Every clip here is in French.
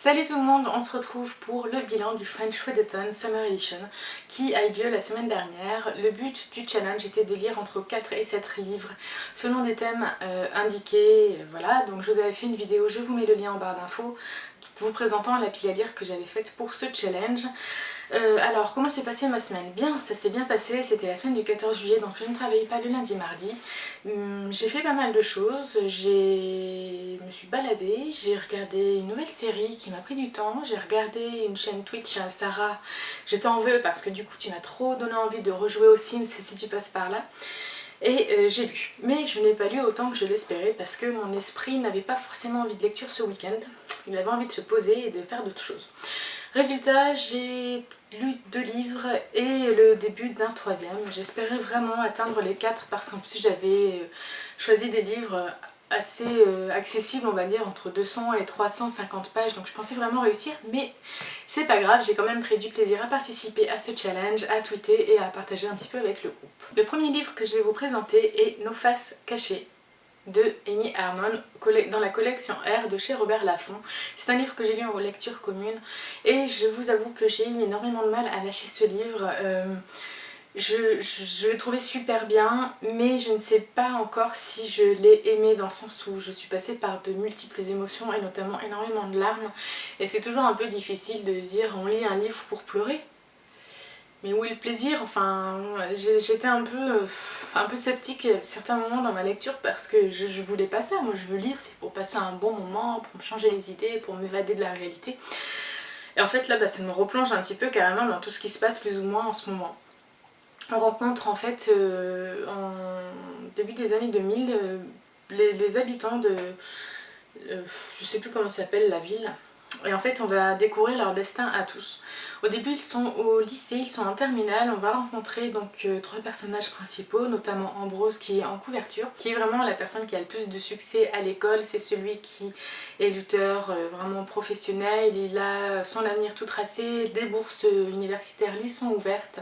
Salut tout le monde, on se retrouve pour le bilan du French Readathon Summer Edition qui a eu lieu la semaine dernière. Le but du challenge était de lire entre 4 et 7 livres selon des thèmes indiqués, voilà. Donc je vous avais fait une vidéo, je vous mets le lien en barre d'infos, vous présentant la pile à lire que j'avais faite pour ce challenge. Alors comment s'est passée ma semaine? Bien, ça s'est bien passé, c'était la semaine du 14 juillet donc je ne travaillais pas le lundi mardi. J'ai fait pas mal de choses, je me suis baladée, j'ai regardé une nouvelle série qui m'a pris du temps, j'ai regardé une chaîne Twitch, Sarah, je t'en veux parce que du coup tu m'as trop donné envie de rejouer aux Sims si tu passes par là. Et j'ai lu, mais je n'ai pas lu autant que je l'espérais parce que mon esprit n'avait pas forcément envie de lecture ce week-end, il avait envie de se poser et de faire d'autres choses. Résultat, j'ai lu 2 livres et le début d'un 3e. J'espérais vraiment atteindre les 4 parce qu'en plus j'avais choisi des livres assez accessibles, on va dire, entre 200 et 350 pages, donc je pensais vraiment réussir, mais c'est pas grave, j'ai quand même pris du plaisir à participer à ce challenge, à tweeter et à partager un petit peu avec le groupe. Le premier livre que je vais vous présenter est Nos faces cachées de Amy Harmon dans la collection R de chez Robert Laffont. C'est un livre que j'ai lu en lecture commune et je vous avoue que j'ai eu énormément de mal à lâcher ce livre. Je l'ai trouvé super bien, mais je ne sais pas encore si je l'ai aimé dans le sens où je suis passée par de multiples émotions et notamment énormément de larmes. Et c'est toujours un peu difficile de se dire on lit un livre pour pleurer. Mais où est le plaisir? Enfin, j'étais un peu sceptique à certains moments dans ma lecture parce que je voulais pas ça. Moi je veux lire, c'est pour passer un bon moment, pour me changer les idées, pour m'évader de la réalité. Et en fait là ça me replonge un petit peu carrément dans tout ce qui se passe plus ou moins en ce moment. On rencontre en fait en début des années 2000 les habitants de... je sais plus comment s'appelle la ville. Et en fait on va découvrir leur destin à tous. Au début ils sont au lycée, ils sont en terminale, on va rencontrer donc 3 personnages principaux, notamment Ambrose qui est en couverture, qui est vraiment la personne qui a le plus de succès à l'école, c'est celui qui est lutteur vraiment professionnel, il a son avenir tout tracé, des bourses universitaires lui sont ouvertes,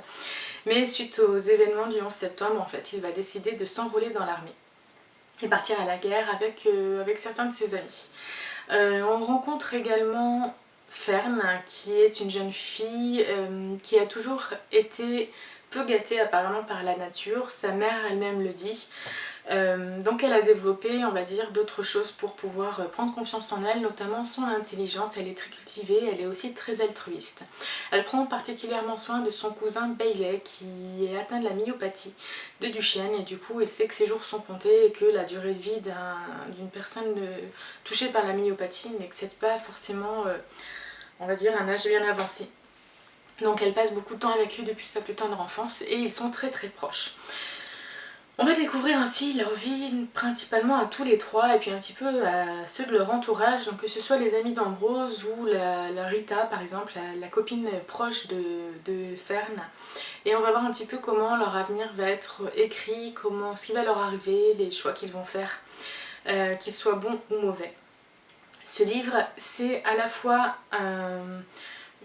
mais suite aux événements du 11 septembre en fait il va décider de s'enrôler dans l'armée et partir à la guerre avec certains de ses amis. On rencontre également Fern, qui est une jeune fille qui a toujours été peu gâtée apparemment par la nature, sa mère elle-même le dit. Donc elle a développé, on va dire, d'autres choses pour pouvoir prendre confiance en elle, notamment son intelligence, elle est très cultivée, elle est aussi très altruiste. Elle prend particulièrement soin de son cousin Bailey qui est atteint de la myopathie de Duchenne et du coup elle sait que ses jours sont comptés et que la durée de vie d'une personne touchée par la myopathie n'excède pas forcément, on va dire, un âge bien avancé. Donc elle passe beaucoup de temps avec lui depuis sa plus tendre enfance et ils sont très très proches. On va découvrir ainsi leur vie principalement à tous les 3 et puis un petit peu à ceux de leur entourage, donc que ce soit les amis d'Ambrose ou la Rita par exemple, la copine proche de Fern. Et on va voir un petit peu comment leur avenir va être écrit, ce qui va leur arriver, les choix qu'ils vont faire, qu'ils soient bons ou mauvais. Ce livre c'est à la fois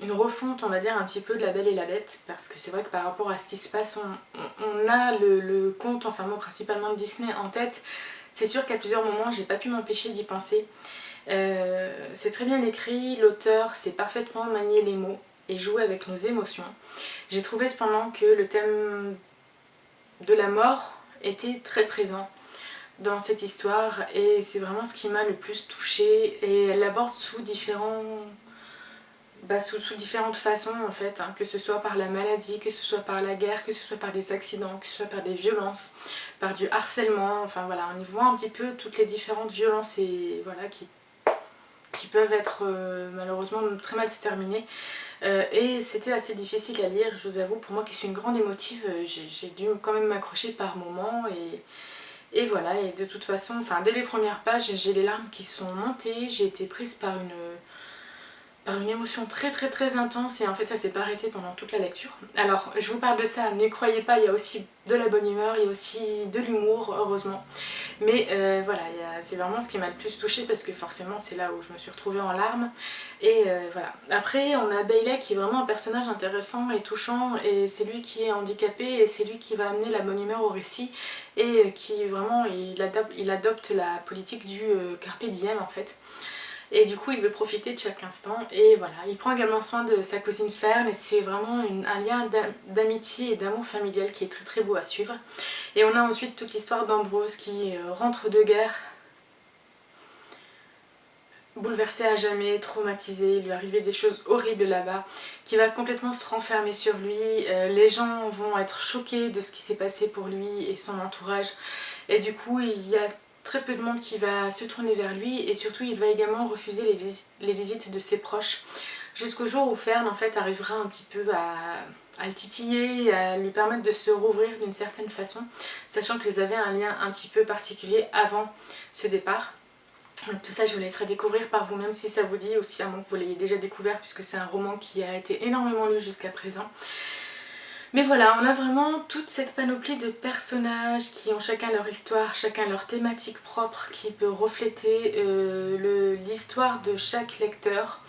une refonte, on va dire, un petit peu de La Belle et la Bête, parce que c'est vrai que par rapport à ce qui se passe, on a le conte, enfin moi principalement de Disney en tête. C'est sûr qu'à plusieurs moments j'ai pas pu m'empêcher d'y penser. C'est très bien écrit, l'auteur sait parfaitement manier les mots et jouer avec nos émotions. J'ai trouvé cependant que le thème de la mort était très présent dans cette histoire et c'est vraiment ce qui m'a le plus touchée, et elle l'aborde sous différentes façons en fait, hein, que ce soit par la maladie, que ce soit par la guerre, que ce soit par des accidents, que ce soit par des violences, par du harcèlement, enfin voilà, on y voit un petit peu toutes les différentes violences et voilà qui peuvent être malheureusement très mal se terminer. Et c'était assez difficile à lire, je vous avoue, pour moi qui suis une grande émotive, j'ai dû quand même m'accrocher par moments et voilà, et de toute façon, enfin dès les premières pages, j'ai les larmes qui sont montées, j'ai été prise par une émotion très très très intense et en fait ça s'est pas arrêté pendant toute la lecture. Alors je vous parle de ça, ne croyez pas, il y a aussi de la bonne humeur, il y a aussi de l'humour heureusement. Mais voilà, c'est vraiment ce qui m'a le plus touchée parce que forcément c'est là où je me suis retrouvée en larmes. Et voilà. Après on a Bailey qui est vraiment un personnage intéressant et touchant et c'est lui qui est handicapé et c'est lui qui va amener la bonne humeur au récit et qui vraiment il adopte la politique du carpe diem en fait. et du coup il veut profiter de chaque instant et voilà. Il prend également soin de sa cousine Fern et c'est vraiment un lien d'amitié et d'amour familial qui est très très beau à suivre. Et on a ensuite toute l'histoire d'Ambrose qui rentre de guerre bouleversé à jamais, traumatisé, il lui arrivait des choses horribles là-bas, qui va complètement se renfermer sur lui, les gens vont être choqués de ce qui s'est passé pour lui et son entourage, et du coup il y a très peu de monde qui va se tourner vers lui, et surtout il va également refuser les visites de ses proches, jusqu'au jour où Fern en fait arrivera un petit peu à le titiller, à lui permettre de se rouvrir d'une certaine façon, sachant qu'ils avaient un lien un petit peu particulier avant ce départ. Donc tout ça je vous laisserai découvrir par vous-même si ça vous dit, ou si à moins que vous l'ayez déjà découvert puisque c'est un roman qui a été énormément lu jusqu'à présent. Mais voilà, on a vraiment toute cette panoplie de personnages qui ont chacun leur histoire, chacun leur thématique propre, qui peut refléter l'histoire de chaque lecteur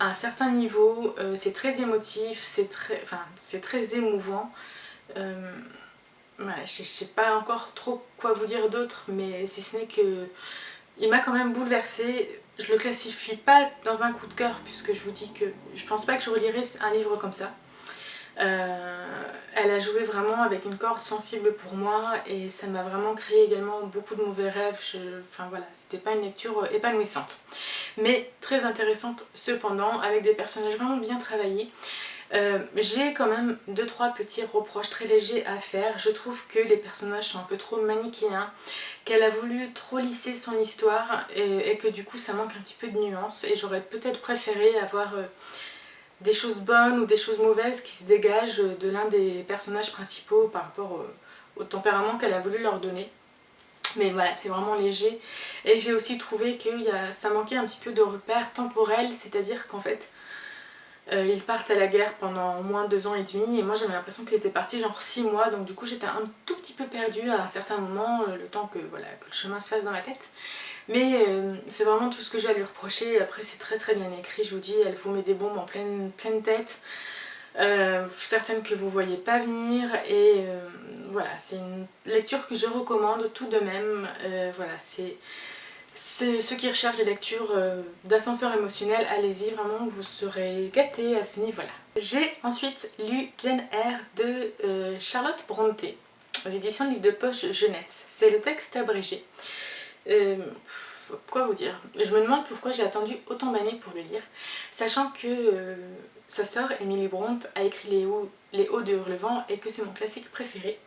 à un certain niveau. C'est très émotif, c'est très émouvant. Voilà, je sais pas encore trop quoi vous dire d'autre, mais si ce n'est que il m'a quand même bouleversée. Je le classifie pas dans un coup de cœur puisque je vous dis que je pense pas que je relirai un livre comme ça. Elle a joué vraiment avec une corde sensible pour moi et ça m'a vraiment créé également beaucoup de mauvais rêves. Enfin voilà, c'était pas une lecture épanouissante. Mais très intéressante cependant, avec des personnages vraiment bien travaillés. J'ai quand même 2-3 petits reproches très légers à faire. Je trouve que les personnages sont un peu trop manichéens, qu'elle a voulu trop lisser son histoire et que du coup ça manque un petit peu de nuance, et j'aurais peut-être préféré avoir des choses bonnes ou des choses mauvaises qui se dégagent de l'un des personnages principaux par rapport au tempérament qu'elle a voulu leur donner. Mais voilà, c'est vraiment léger. Et j'ai aussi trouvé que ça manquait un petit peu de repères temporels, c'est-à-dire qu'en fait ils partent à la guerre pendant au moins 2 ans et demi, et moi j'avais l'impression qu'ils étaient partis genre 6 mois, donc du coup j'étais un tout petit peu perdue à un certain moment, le temps que, voilà, que le chemin se fasse dans ma tête. Mais c'est vraiment tout ce que j'ai à lui reprocher. Après c'est très très bien écrit, je vous dis, elle vous met des bombes en pleine tête, certaines que vous voyez pas venir, et voilà, c'est une lecture que je recommande tout de même. Voilà, c'est ceux qui recherchent des lectures d'ascenseur émotionnel, allez-y, vraiment vous serez gâtés à ce niveau-là. J'ai ensuite lu Jane Eyre de Charlotte Brontë aux éditions de Livre de Poche Jeunesse. C'est le texte abrégé. Quoi vous dire? Je me demande pourquoi j'ai attendu autant d'années pour le lire, sachant que sa sœur Emily Brontë a écrit Les Hauts de Hurlevent et que c'est mon classique préféré.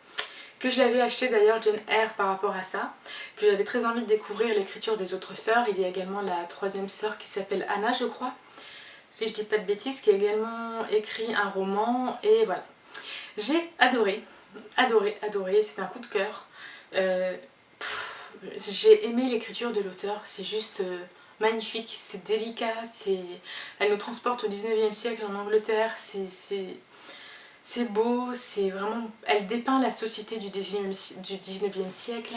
Que je l'avais acheté d'ailleurs Jane Eyre par rapport à ça, que j'avais très envie de découvrir l'écriture des autres sœurs. Il y a également la troisième sœur qui s'appelle Anna, je crois, si je dis pas de bêtises, qui a également écrit un roman, et voilà. J'ai adoré, adoré, c'est un coup de cœur. J'ai aimé l'écriture de l'auteur, c'est juste magnifique, c'est délicat, elle nous transporte au 19e siècle en Angleterre, c'est beau, c'est vraiment... Elle dépeint la société du 19e siècle.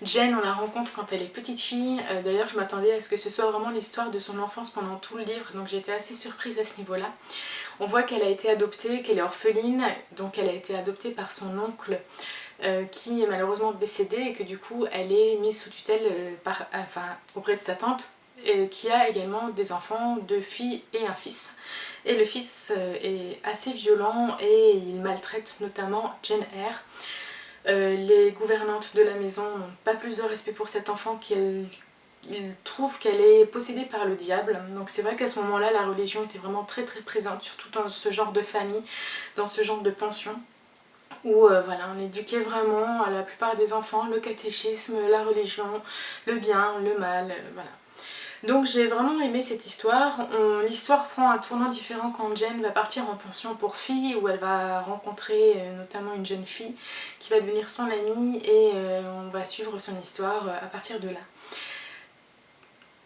Jane, on la rencontre quand elle est petite fille. D'ailleurs, je m'attendais à ce que ce soit vraiment l'histoire de son enfance pendant tout le livre, donc j'ai été assez surprise à ce niveau-là. On voit qu'elle a été adoptée, qu'elle est orpheline, donc elle a été adoptée par son oncle qui est malheureusement décédé, et que du coup elle est mise sous tutelle auprès de sa tante, qui a également des enfants, 2 filles et un fils. Et le fils est assez violent et il maltraite notamment Jane Eyre. Les gouvernantes de la maison n'ont pas plus de respect pour cet enfant qu'ils trouvent qu'elle est possédée par le diable. Donc c'est vrai qu'à ce moment-là, la religion était vraiment très très présente, surtout dans ce genre de famille, dans ce genre de pension, où voilà, on éduquait vraiment à la plupart des enfants le catéchisme, la religion, le bien, le mal, voilà. Donc j'ai vraiment aimé cette histoire. L'histoire prend un tournant différent quand Jane va partir en pension pour filles, où elle va rencontrer notamment une jeune fille qui va devenir son amie, et on va suivre son histoire à partir de là.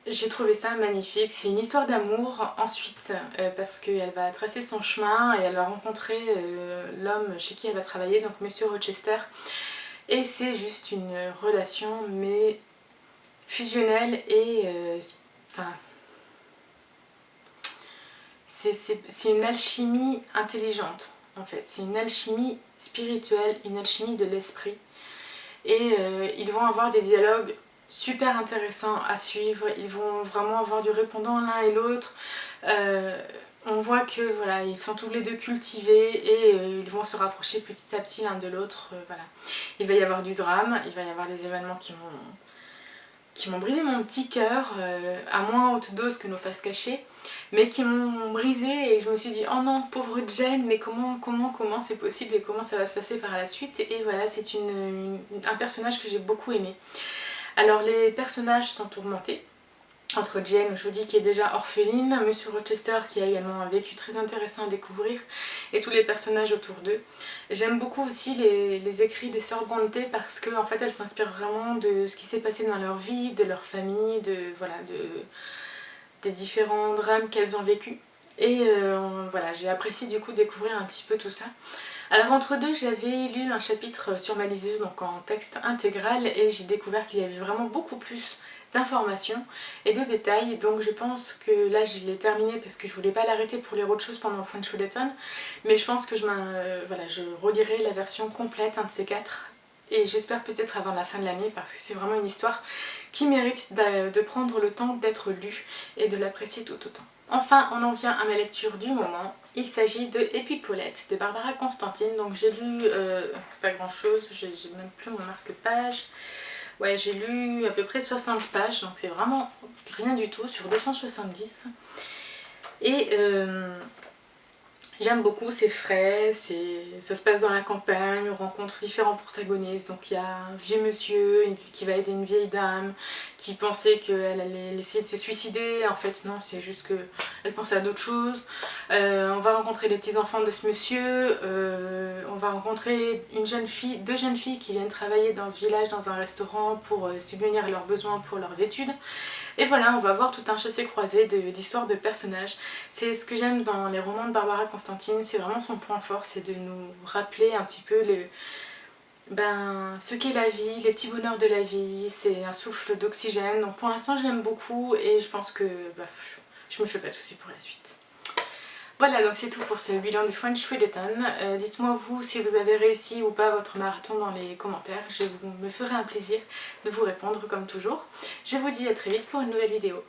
J'ai trouvé ça magnifique, c'est une histoire d'amour ensuite, parce qu'elle va tracer son chemin et elle va rencontrer l'homme chez qui elle va travailler, donc Monsieur Rochester, et c'est juste une relation mais fusionnelle et c'est une alchimie intelligente en fait, c'est une alchimie spirituelle, une alchimie de l'esprit, et ils vont avoir des dialogues super intéressant à suivre, ils vont vraiment avoir du répondant l'un et l'autre. On voit que voilà, ils sont tous les deux cultivés et ils vont se rapprocher petit à petit l'un de l'autre. Voilà. Il va y avoir du drame, il va y avoir des événements qui m'ont brisé mon petit cœur, à moins haute dose que Nos Faces Cachées, mais qui m'ont brisé et je me suis dit oh non, pauvre Jen, mais comment c'est possible et comment ça va se passer par la suite. Et voilà, c'est un personnage que j'ai beaucoup aimé. Alors les personnages sont tourmentés. Entre Jen, je vous dis, qui est déjà orpheline, Monsieur Rochester qui a également un vécu très intéressant à découvrir, et tous les personnages autour d'eux. J'aime beaucoup aussi les écrits des sœurs Brontë parce qu'en fait elles s'inspirent vraiment de ce qui s'est passé dans leur vie, de leur famille, des différents drames qu'elles ont vécus. Et voilà, j'ai apprécié du coup découvrir un petit peu tout ça. Alors entre deux, j'avais lu un chapitre sur ma liseuse, donc en texte intégral, et j'ai découvert qu'il y avait vraiment beaucoup plus d'informations et de détails, donc je pense que là je l'ai terminé parce que je voulais pas l'arrêter pour lire autre chose pendant Functionalism, mais je pense que je relirai la version complète, un de ces quatre, et j'espère peut-être avant la fin de l'année parce que c'est vraiment une histoire qui mérite de prendre le temps d'être lue et de l'apprécier tout autant. Enfin, on en vient à ma lecture du moment. Il s'agit de Et puis Paulette de Barbara Constantine. Donc j'ai lu pas grand chose, j'ai même plus mon marque-page. Ouais, j'ai lu à peu près 60 pages, donc c'est vraiment rien du tout sur 270. Et j'aime beaucoup, c'est frais, ça se passe dans la campagne, on rencontre différents protagonistes. Donc il y a un vieux monsieur qui va aider une vieille dame qui pensait qu'elle allait essayer de se suicider. En fait non, c'est juste qu'elle pensait à d'autres choses. On va rencontrer les petits-enfants de ce monsieur, on va rencontrer deux jeunes filles qui viennent travailler dans ce village dans un restaurant pour subvenir à leurs besoins pour leurs études. Et voilà, on va voir tout un chassé-croisé d'histoires de personnages. C'est ce que j'aime dans les romans de Barbara Constantine, c'est vraiment son point fort, c'est de nous rappeler un petit peu ce qu'est la vie, les petits bonheurs de la vie, c'est un souffle d'oxygène. Donc pour l'instant j'aime beaucoup et je pense que je me fais pas de soucis pour la suite. Voilà, donc c'est tout pour ce bilan du French Feuilleton. Dites-moi vous si vous avez réussi ou pas votre marathon dans les commentaires. Me ferai un plaisir de vous répondre comme toujours. Je vous dis à très vite pour une nouvelle vidéo.